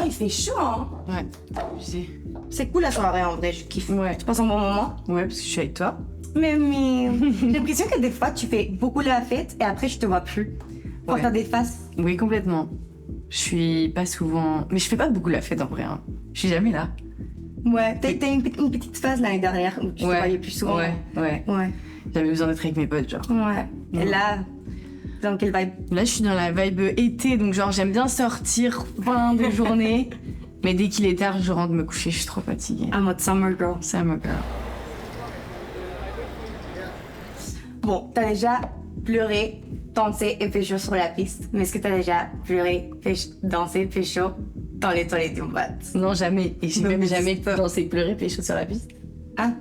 il fait chaud, hein. Ouais, je sais. C'est cool la soirée, en vrai, je kiffe. Ouais. Tu passes un bon moment. Ouais, parce que je suis avec toi. Mais j'ai l'impression que des fois, tu fais beaucoup la fête et après, je te vois plus. Quand Ouais. t'as des faces. Oui, complètement. Je suis pas souvent... Mais je fais pas beaucoup la fête en vrai. Hein. Je suis jamais là. Ouais, t'as une petite phase l'année dernière où tu te voyais plus souvent. Ouais. Ouais. J'avais besoin d'être avec mes potes, genre. Ouais. Et là, dans quelle vibe? Là, je suis dans la vibe été, donc genre j'aime bien sortir fin de journée. Mais dès qu'il est tard, je rentre me coucher, je suis trop fatiguée. En mode summer girl. Ça me peur. Bon, t'as déjà pleuré, dansé et pécho sur la piste. Mais est-ce que t'as déjà pleuré, dansé, pécho dans les toilettes d'une boîte? Non, jamais. Et j'ai Non, même mais jamais c'est pas- dansé, pleuré, pécho sur la piste. Ah,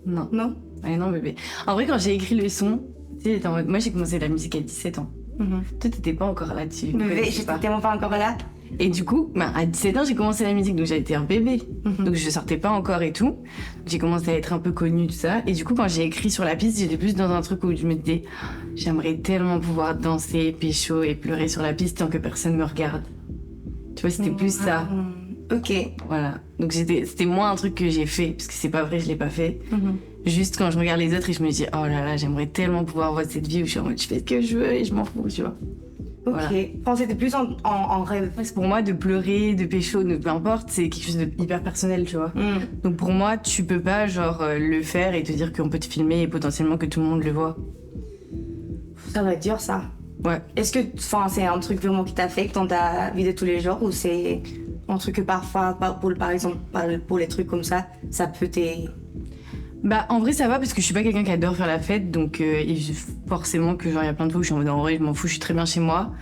Non. non? Ouais, non, bébé. En vrai, quand j'ai écrit le son, tu sais, j'étais en mode... Moi, j'ai commencé la musique à 17 ans. Toi, t'étais pas encore là-dessus. Bébé, Je j'étais pas. tellement pas encore là. Et du coup, bah, à 17 ans, j'ai commencé la musique, donc j'étais un bébé. Donc je sortais pas encore et tout. J'ai commencé à être un peu connue, tout ça. Et du coup, quand j'ai écrit sur la piste, j'étais plus dans un truc où je me disais, j'aimerais tellement pouvoir danser, pécho et pleurer sur la piste tant que personne me regarde. Tu vois, c'était plus ça. Ok. Voilà. Donc c'était moins un truc que j'ai fait, parce que c'est pas vrai, je l'ai pas fait. Juste quand je regarde les autres et je me dis, oh là là, j'aimerais tellement pouvoir avoir cette vie où je suis en mode, je fais ce que je veux et je m'en fous, tu vois. Ok. Voilà. Enfin, c'était plus en rêve. C'est pour moi de pleurer, de pécho, peu importe, c'est quelque chose de hyper personnel, tu vois. Donc pour moi, tu peux pas genre le faire et te dire qu'on peut te filmer et potentiellement que tout le monde le voit. Ça va être dur, ça. Ouais. Est-ce que c'est un truc vraiment qui t'affecte dans ta vie de tous les jours ou c'est un truc que parfois, par exemple, pour les trucs comme ça peut t'aider? Bah en vrai ça va parce que je suis pas quelqu'un qui adore faire la fête, donc forcément que genre il y a plein de fois où je suis en mode en vrai je m'en fous, je suis très bien chez moi.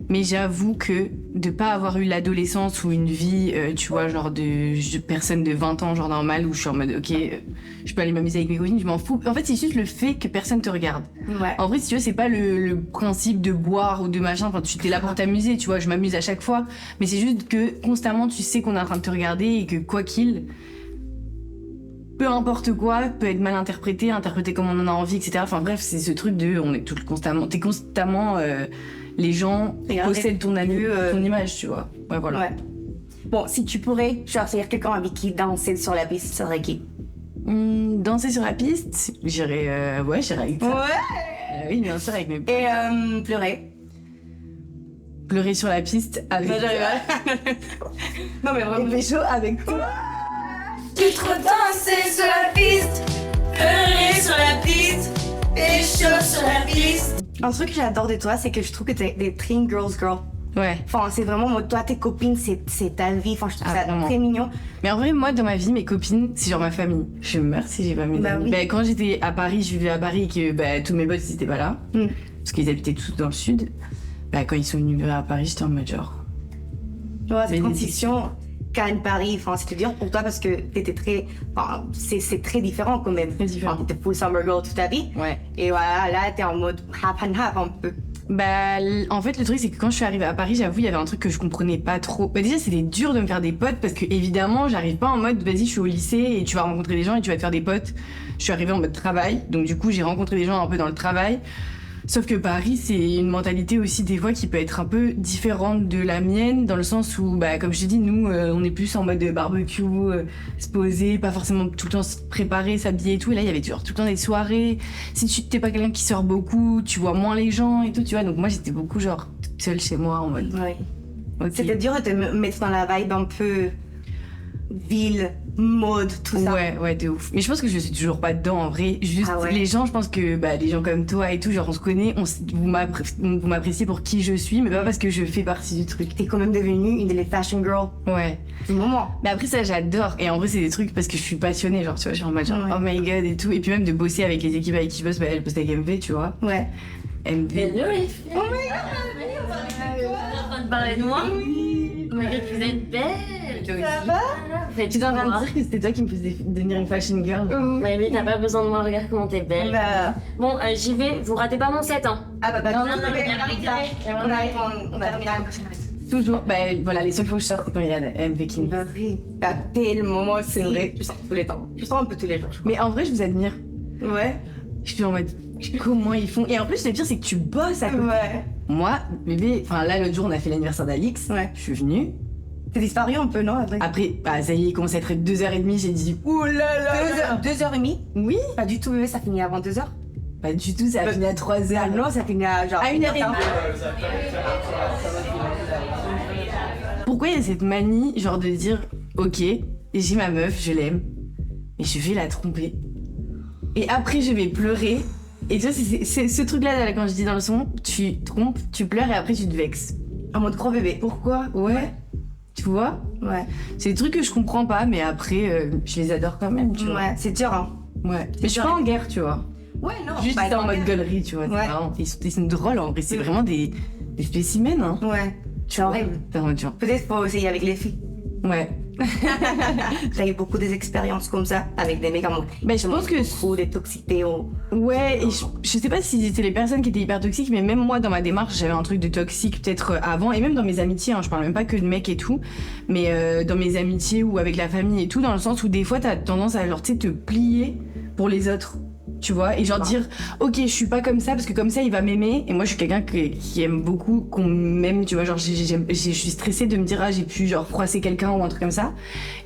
Mais j'avoue que de pas avoir eu l'adolescence ou une vie, tu vois, genre de personne de 20 ans, genre normale, où je suis en mode ok, je peux aller m'amuser avec mes copines, je m'en fous. En fait c'est juste le fait que personne te regarde. Ouais. En vrai si tu veux c'est pas le principe de boire ou de machin, enfin tu t'es là pour t'amuser, tu vois, je m'amuse à chaque fois. Mais c'est juste que constamment tu sais qu'on est en train de te regarder et que quoi qu'il... peu importe quoi peut être mal interprété comme on en a envie, etc. Enfin bref, c'est ce truc de, on est t'es constamment, les gens possèdent ton image, tu vois. Ouais, voilà. Ouais. Bon, si tu pourrais choisir quelqu'un avec qui danser sur la piste, ce serait qui? Danser sur la piste, j'irais avec toi. Ouais. Oui, bien sûr, avec mes... Et pleurer. Pleurer sur la piste avec... Non, j'arrive. Non, mais vraiment. Et pécho avec toi. Tu trop danser sur la piste, pleurer sur la piste, et chaud sur la piste. Un truc que j'adore de toi, c'est que je trouve que t'es des clean girls girl. Ouais. Enfin, c'est vraiment, moi, toi, tes copines, c'est ta vie. Enfin, je trouve ça vraiment. très mignon. Mais en vrai, moi, dans ma vie, mes copines, c'est genre ma famille. Je meurs si j'ai pas mes amis. Oui. Bah, quand j'étais à Paris, je vivais à Paris et que tous mes potes, ils étaient pas là. Parce qu'ils habitaient tous dans le sud. Bah, quand ils sont venus à Paris, j'étais en mode genre... Ouais, cette transition, Cannes, Paris, enfin, c'était dur pour toi parce que t'étais très... Enfin, c'est très différent quand même. Très différent. Enfin, t'étais full summer girl toute ta vie. Ouais. Et voilà, là, t'es en mode half and half un peu. Bah, en fait, le truc, c'est que quand je suis arrivée à Paris, j'avoue, il y avait un truc que je comprenais pas trop. Bah, déjà, c'était dur de me faire des potes parce que, évidemment, j'arrive pas en mode, vas-y, je suis au lycée et tu vas rencontrer des gens et tu vas te faire des potes. Je suis arrivée en mode travail, donc du coup, j'ai rencontré des gens un peu dans le travail. Sauf que Paris, c'est une mentalité aussi, des fois, qui peut être un peu différente de la mienne, dans le sens où, bah, comme je te dis, nous, on est plus en mode barbecue, se poser, pas forcément tout le temps se préparer, s'habiller et tout. Et là, il y avait toujours tout le temps des soirées. Si tu t'es pas quelqu'un qui sort beaucoup, tu vois moins les gens et tout, tu vois. Donc moi, j'étais beaucoup, genre, toute seule chez moi, en mode... Ouais. ok. C'était dur de te mettre dans la vibe un peu ville, mode, tout ça. Ouais, de ouf. Mais je pense que je suis toujours pas dedans, en vrai. Juste, Ah ouais. les gens, je pense que, des gens comme toi et tout, genre, on se connaît, vous m'appréciez pour qui je suis, mais pas parce que je fais partie du truc. T'es quand même devenue une des fashion girls Ouais. du moment. Mais après ça j'adore et en vrai c'est des trucs parce que je suis passionnée, genre tu vois, je suis en mode genre Ouais. oh my god et tout, et puis même de bosser avec les équipes avec qui je bosse, elle bosse avec MV, tu vois. Ouais. MV. Hello les filles. Oh my god. En train de parler de moi. Oh my god, vous êtes belles. Ça va? Vous êtes Tu es en train de quoi? dire que c'était toi qui me faisais devenir une fashion girl. Ouais, mais t'as pas besoin de moi, regarde comment t'es belle. Bah... Bon, j'y vais, vous ratez pas mon set, hein. Ah bah, Non, on non, mais arrive, on va terminer la prochaine. Toujours. Voilà, les seules fois où je sors c'est quand il y a MV qui me... Bah oui. Bah tellement, moi aussi. C'est vrai. Je sors tous les temps. Je sors un peu tous les jours. Mais en vrai je vous admire. Ouais. Je suis en mode comment ils font. Et en plus le pire c'est que tu bosses à côté. Ouais. Moi, bébé, enfin là l'autre jour on a fait l'anniversaire d'Alix. Ouais. Je suis venue. T'es disparu un peu, non, après? Après, bah, ça y est, il commence à être 2h30, j'ai dit, ouh là là. 2h30? Oui. Pas du tout, bébé, ça finit avant 2h? Pas du tout, ça a fini à 3h. Ah non, ça finit à genre... À 1h30. Pourquoi il y a cette manie, genre de dire, ok, j'ai ma meuf, je l'aime, mais je vais la tromper. Et après, je vais pleurer. Et tu vois, c'est ce truc-là, là, quand je dis dans le son, tu trompes, tu pleures et après tu te vexes. En mode gros bébé. Pourquoi? Ouais. Tu vois? Ouais. C'est des trucs que je comprends pas, mais après, je les adore quand même, tu vois. Ouais, c'est dur, hein. Ouais. Mais je suis pas en guerre, tu vois. Ouais, non. Juste bah, en mode gaulerie, tu vois. Ouais. Marrant. Ils sont drôles, en vrai. C'est vraiment des spécimens, hein. Ouais. C'est horrible. T'as envie de dire. Peut-être pour essayer avec les filles. Ouais. T'as eu beaucoup d'expériences comme ça avec des mecs en mode. Bah, je pense que. Ou des toxicités ou. Ouais, et je sais pas si c'était les personnes qui étaient hyper toxiques, mais même moi, dans ma démarche, j'avais un truc de toxique peut-être avant, et même dans mes amitiés, hein, je parle même pas que de mecs et tout, mais dans mes amitiés ou avec la famille et tout, dans le sens où des fois, t'as tendance à, genre, tu sais, te plier pour les autres. Tu vois, et genre dire ok, je suis pas comme ça parce que comme ça il va m'aimer, et moi je suis quelqu'un qui aime beaucoup qu'on m'aime, tu vois, genre je suis stressée de me dire ah j'ai pu genre froisser quelqu'un ou un truc comme ça,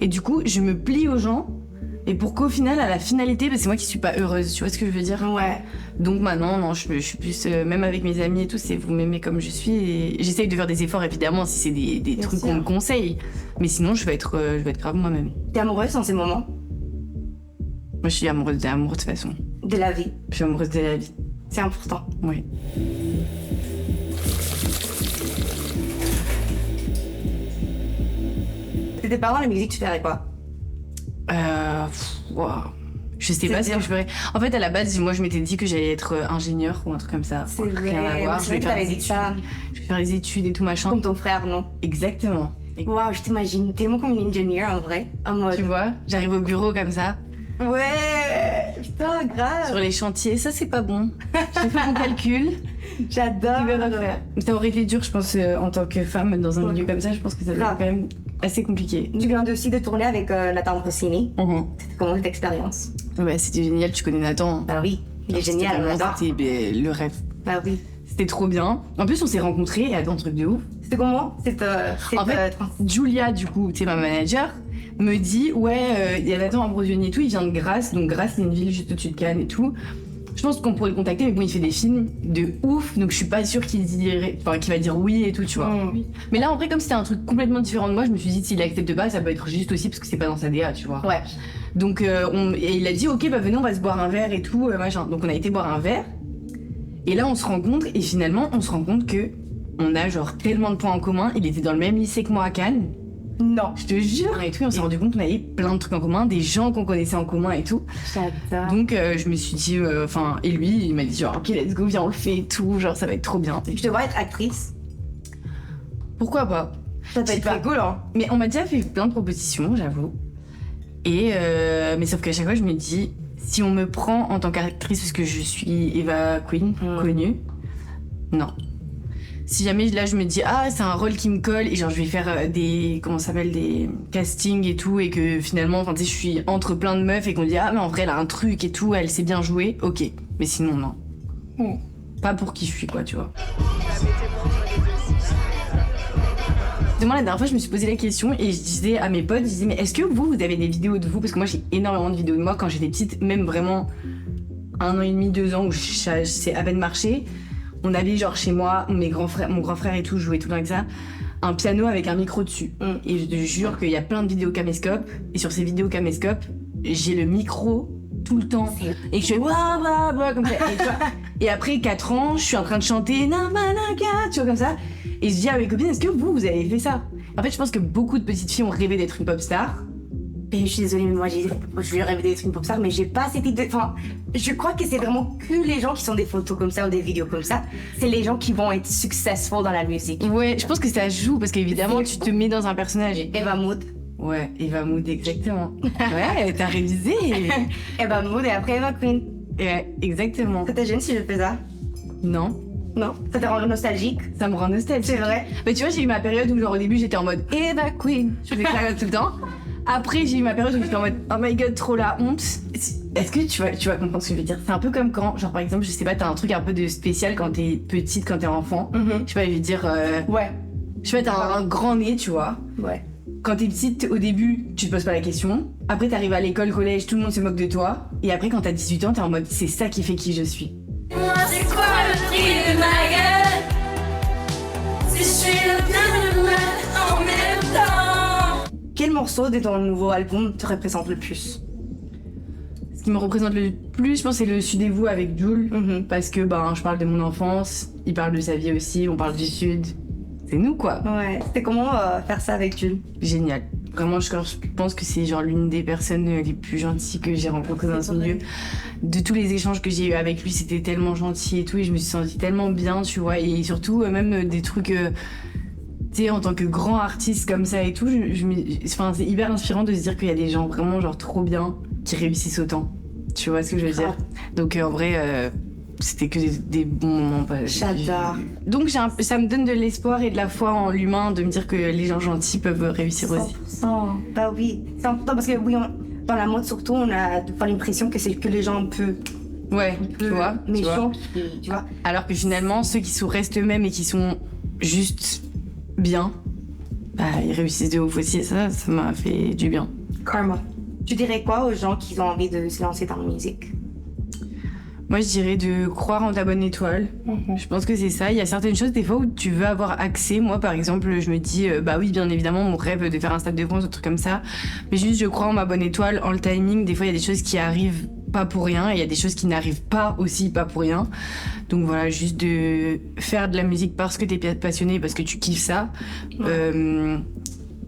et du coup je me plie aux gens, et pour qu'au final à la finalité, parce que c'est moi qui suis pas heureuse, tu vois ce que je veux dire. Ouais. Donc maintenant non, je suis plus même avec mes amis et tout, c'est vous m'aimez comme je suis, et j'essaye de faire des efforts évidemment si c'est des trucs qu'on me conseille, mais sinon je vais être grave moi-même. T'es amoureuse en ces moments? Moi je suis amoureuse de toute façon. De la vie. Je suis amoureuse de la vie. C'est important. Oui. T'étais pas dans la musique, tu ferais quoi? Wow. Je sais pas ce que je ferais. En fait, à la base, moi, je m'étais dit que j'allais être ingénieure ou un truc comme ça. C'est vrai. Rien à voir. Je vais faire les études. Je vais faire les études et tout machin. Comme ton frère, non? Exactement. Waouh, je t'imagine tellement comme une ingénieure en vrai. En mode. Tu vois, j'arrive au bureau comme ça. Ouais. Putain, grave. Sur les chantiers, ça c'est pas bon. J'ai fait mon calcul. J'adore. Tu vais refaire. Ça aurait été dur, je pense, en tant que femme dans un milieu comme ça. Je pense que ça doit être quand même assez compliqué. Tu viens aussi de tourner avec Nathan Rossini. C'était comment cette expérience? Ouais, c'était génial. Tu connais Nathan? Bah oui, il est génial. C'était le rêve. Bah oui. C'était trop bien. En plus, on s'est rencontrés et attends, un truc de ouf. C'était comment? En fait, Julia, du coup, tu sais, ma manager, me dit ouais, il y a Nathan Ambrosioni et tout, il vient de Grasse, donc Grasse c'est une ville juste au-dessus de Cannes et tout. Je pense qu'on pourrait le contacter, mais bon, il fait des films de ouf, donc je suis pas sûre qu'il va dire oui et tout, tu vois. Mais là, en vrai, comme c'était un truc complètement différent de moi, je me suis dit s'il accepte pas, ça peut être juste aussi parce que c'est pas dans sa DA, tu vois. Ouais. Donc et il a dit ok, bah venez, on va se boire un verre et tout, machin. Donc on a été boire un verre. Et là, on se rencontre, et finalement, on se rend compte que on a genre tellement de points en commun. Il était dans le même lycée que moi à Cannes. Non. Je te jure. Et tout, on s'est rendu compte qu'on avait plein de trucs en commun, des gens qu'on connaissait en commun et tout. J'adore. Donc, je me suis dit, et lui, il m'a dit genre, ok, let's go, viens, on le fait et tout, genre, ça va être trop bien. Je te vois être actrice. Pourquoi pas? Ça peut être très cool, hein. Mais on m'a déjà fait plein de propositions, j'avoue. Et, mais sauf qu'à chaque fois, je me dis, si on me prend en tant qu'actrice parce que je suis Eva Queen, connue, non. Si jamais là je me dis ah c'est un rôle qui me colle et genre je vais faire des castings et tout, et que finalement enfin tu sais je suis entre plein de meufs et qu'on dit ah mais en vrai elle a un truc et tout, elle sait bien jouer, ok, mais sinon non. Pas pour qui je suis quoi, tu vois. Moi, la dernière fois, je me suis posé la question et je disais à mes potes, je disais mais est-ce que vous avez des vidéos de vous? Parce que moi j'ai énormément de vidéos de moi quand j'étais petite, même vraiment 1 an et demi, 2 ans où je sais à peine marcher. On avait genre chez moi, mon grand frère et tout, jouait tout le temps avec ça, un piano avec un micro dessus. Et je te jure qu'il y a plein de vidéos caméscopes, et sur ces vidéos caméscopes, j'ai le micro tout le temps. Et que je fais wah, comme ça. Et après 4 ans, je suis en train de chanter Namanaka, tu vois, comme ça. Et je dis à mes copines, est-ce que vous avez fait ça? En fait, je pense que beaucoup de petites filles ont rêvé d'être une pop star. Et je suis désolée, mais moi je vais rêver d'être une pop star, mais j'ai pas cette idée. Enfin, je crois que c'est vraiment que les gens qui sont des photos comme ça ou des vidéos comme ça, c'est les gens qui vont être successful dans la musique. Ouais, je pense que ça joue parce qu'évidemment tu te mets dans un personnage. Eva Mood. Ouais, Eva Mood, exactement. Ouais, t'as révisé. Eva Mood et après Eva Queen. Ouais, exactement. Ça te gêne si je fais ça? Non. Non? Ça te rend nostalgique? Ça me rend nostalgique. C'est vrai? Mais tu vois, j'ai eu ma période où genre au début j'étais en mode Eva Queen. Je faisais ça tout le temps. Après, j'ai eu ma période où j'étais en mode oh my god, trop la honte. Est-ce que tu vas comprendre ce que je veux dire? C'est un peu comme quand, genre par exemple, je sais pas, t'as un truc un peu de spécial quand t'es petite, quand t'es enfant. Je sais pas, je veux dire. Ouais. Je sais pas, t'as un grand nez, tu vois. Ouais. quand t'es petite, au début, tu te poses pas la question. Après, t'arrives à l'école, collège, tout le monde se moque de toi. Et après, quand t'as 18 ans, t'es en mode c'est ça qui fait qui je suis. Moi, c'est quoi le prix de ma gueule? Si je suis le bien et le mal en même temps. Quel morceau de ton nouveau album te représente le plus? Ce qui me représente le plus, je pense, c'est le Sud et vous avec Jul. Parce que je parle de mon enfance, il parle de sa vie aussi, on parle du Sud. C'est nous, quoi. Ouais. C'était comment faire ça avec Jules? Génial. Vraiment, je pense que c'est genre l'une des personnes les plus gentilles que j'ai rencontrées dans ce milieu. De tous les échanges que j'ai eu avec lui, c'était tellement gentil et tout, et je me suis sentie tellement bien, tu vois. Et surtout, même des trucs, tu sais, en tant que grand artiste comme ça et tout, c'est hyper inspirant de se dire qu'il y a des gens vraiment genre trop bien qui réussissent autant. Tu vois ce que je veux dire? Donc en vrai, c'était que des bons moments. J'adore. Donc ça me donne de l'espoir et de la foi en l'humain de me dire que les gens gentils peuvent réussir aussi. 100%. Bah oui, c'est important parce que oui, dans la mode surtout, on a l'impression que c'est que les gens un peu tu vois, méchants, tu vois. Alors que finalement, ceux qui restent eux-mêmes et qui sont juste bien, ils réussissent de ouf aussi. Et ça m'a fait du bien. Karma. Tu dirais quoi aux gens qui ont envie de se lancer dans la musique? Moi, je dirais de croire en ta bonne étoile. Je pense que c'est ça. Il y a certaines choses, des fois, où tu veux avoir accès. Moi, par exemple, je me dis, oui, bien évidemment, mon rêve de faire un Stade de France, un truc comme ça. Mais juste, je crois en ma bonne étoile, en le timing. Des fois, il y a des choses qui arrivent pas pour rien et il y a des choses qui n'arrivent pas aussi pas pour rien. Donc voilà, juste de faire de la musique parce que t'es passionné, parce que tu kiffes ça.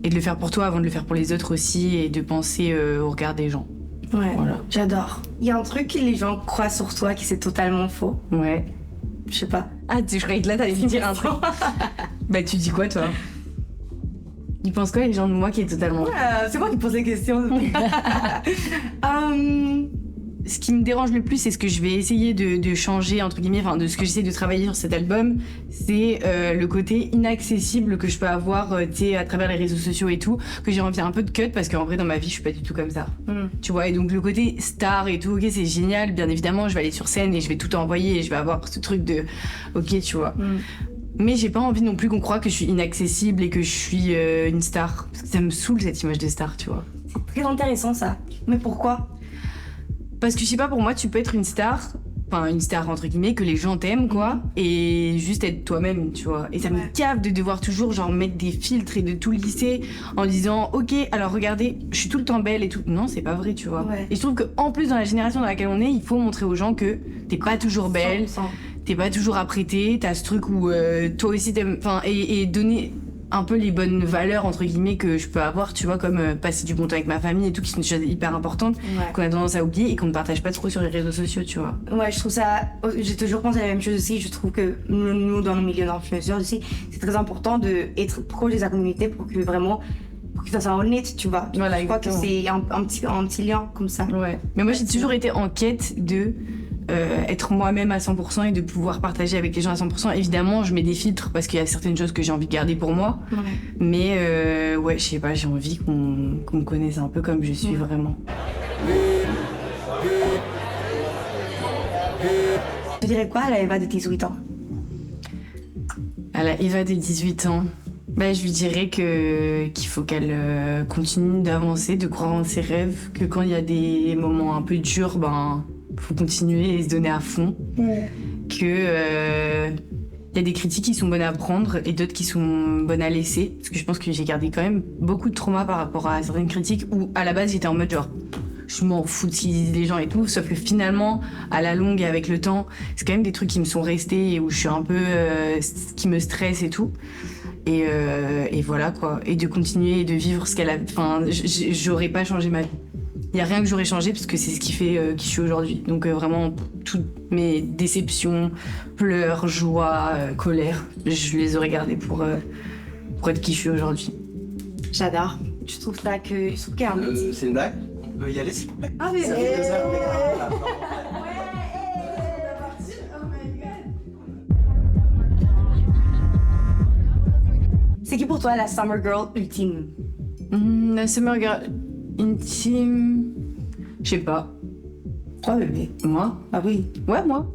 Et de le faire pour toi avant de le faire pour les autres aussi et de penser au regard des gens. Ouais, voilà. J'adore. Il y a un truc que les gens croient sur toi qui c'est totalement faux. Ouais. Je sais pas. Ah, je croyais que là t'allais me dire un truc. Tu dis quoi toi? Ils pensent quoi les gens de moi qui est totalement... c'est moi qui pose les questions. Ce qui me dérange le plus, c'est ce que je vais essayer de changer, entre guillemets, enfin de ce que j'essaie de travailler sur cet album, c'est le côté inaccessible que je peux avoir à travers les réseaux sociaux et tout, que j'ai envie de faire un peu de cut parce qu'en vrai dans ma vie je suis pas du tout comme ça. Tu vois, et donc le côté star et tout, ok c'est génial, bien évidemment je vais aller sur scène et je vais tout envoyer et je vais avoir ce truc de ok tu vois. Mais j'ai pas envie non plus qu'on croie que je suis inaccessible et que je suis une star, parce que ça me saoule cette image de star, tu vois. C'est très intéressant ça. Mais pourquoi? Parce que je sais pas, pour moi, tu peux être une star entre guillemets, que les gens t'aiment, quoi, et juste être toi-même, tu vois. Et ça me cave de devoir toujours, genre, mettre des filtres et de tout lisser en disant, ok, alors regardez, je suis tout le temps belle et tout. Non, c'est pas vrai, tu vois. Et je trouve qu'en plus, dans la génération dans laquelle on est, il faut montrer aux gens que t'es pas toujours belle, 100%. T'es pas toujours apprêtée, t'as ce truc où toi aussi t'aimes, et donner un peu les bonnes valeurs entre guillemets que je peux avoir, tu vois, comme passer du bon temps avec ma famille et tout, qui sont des choses hyper importantes qu'on a tendance à oublier et qu'on ne partage pas trop sur les réseaux sociaux, tu vois. Ouais, je trouve ça, j'ai toujours pensé à la même chose aussi. Je trouve que nous dans nos milieux d'influenceurs aussi, c'est très important d'être proche des communautés pour que vraiment pour que ça soit honnête, tu vois. Voilà, je crois que c'est un petit lien comme ça. Ouais. Mais moi j'ai toujours été en quête de être moi-même à 100% et de pouvoir partager avec les gens à 100%. Évidemment, je mets des filtres parce qu'il y a certaines choses que j'ai envie de garder pour moi. Mais je sais pas, j'ai envie qu'on me connaisse un peu comme je suis vraiment. Tu dirais quoi à la Eva de 18 ans? À la Eva de 18 ans, je lui dirais qu'il faut qu'elle continue d'avancer, de croire en ses rêves, que quand il y a des moments un peu durs, faut continuer et se donner à fond. Que y a des critiques qui sont bonnes à prendre et d'autres qui sont bonnes à laisser. Parce que je pense que j'ai gardé quand même beaucoup de trauma par rapport à certaines critiques où à la base j'étais en mode genre je m'en fous de ce qu'ils disent les gens et tout, sauf que finalement à la longue et avec le temps c'est quand même des trucs qui me sont restés et où je suis un peu qui me stresse et tout. Et voilà quoi, et de continuer et de vivre ce qu'elle a. J'aurais pas changé ma vie. Il y a rien que j'aurais changé parce que c'est ce qui fait qui je suis aujourd'hui. Donc vraiment toutes mes déceptions, pleurs, joie, colère, je les aurais gardées pour être qui je suis aujourd'hui. J'adore. Je trouve ça que je trouve qu'il y a un petit... C'est une blague? On peut y aller s'il vous plaît? Ah mais c'est qui pour toi la summer girl ultime? La summer girl intime, je sais pas. Toi bébé. Moi? Ah oui. Ouais, moi.